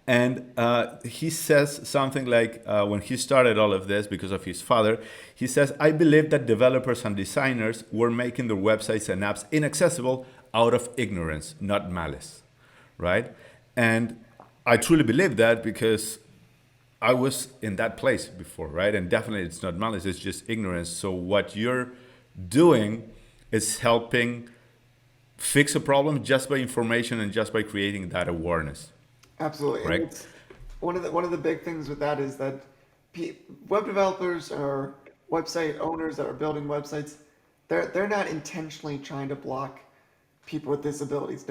And he says something like, when he started all of this because of his father, he says, I believe that developers and designers were making their websites and apps inaccessible out of ignorance, not malice, right? And I truly believe that because I was in that place before, right? And definitely it's not malice, it's just ignorance. So what you're doing is helping fix a problem just by information and just by creating that awareness, Absolutely, and correct? it's one of the big things with that is that web developers or website owners that are building websites, they're not intentionally trying to block people with disabilities.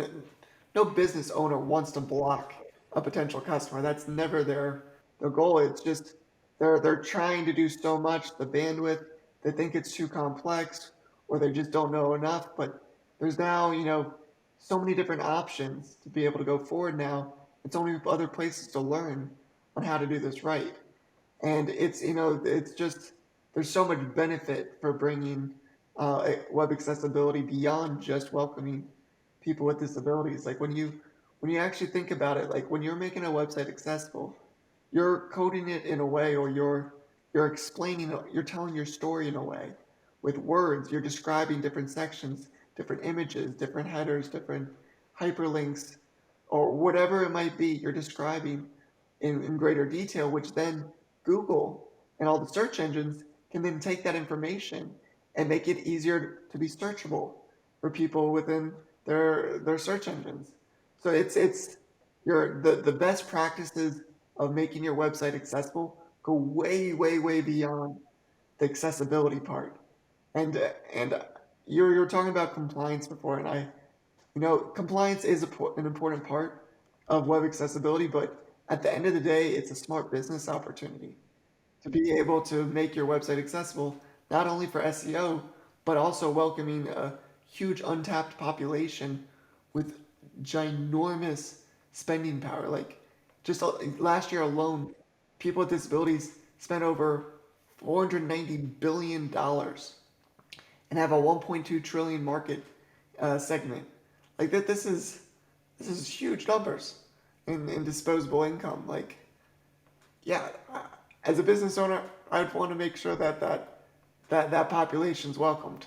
No business owner wants to block a potential customer. That's never their goal. It's just they're trying to do so much. The bandwidth, they think it's too complex, or they just don't know enough. But there's now, so many different options to be able to go forward now. It's only other places to learn on how to do this right. And it's just, there's so much benefit for bringing web accessibility beyond just welcoming people with disabilities. Like when you actually think about it, like when you're making a website accessible, you're coding it in a way, or you're explaining, you're telling your story in a way with words. You're describing different sections, different images, different headers, different hyperlinks, or whatever it might be. You're describing in greater detail, which then Google and all the search engines can then take that information and make it easier to be searchable for people within their search engines. So it's the best practices of making your website accessible go way, way, way beyond the accessibility part. And you're talking about compliance before, and compliance is an important part of web accessibility, but at the end of the day, it's a smart business opportunity to be able to make your website accessible, not only for SEO, but also welcoming a huge untapped population with ginormous spending power. Like just last year alone, people with disabilities spent over $490 billion and have a 1.2 trillion market segment. Like that, this is huge numbers in disposable income. Like, yeah, as a business owner, I'd want to make sure that population's welcomed.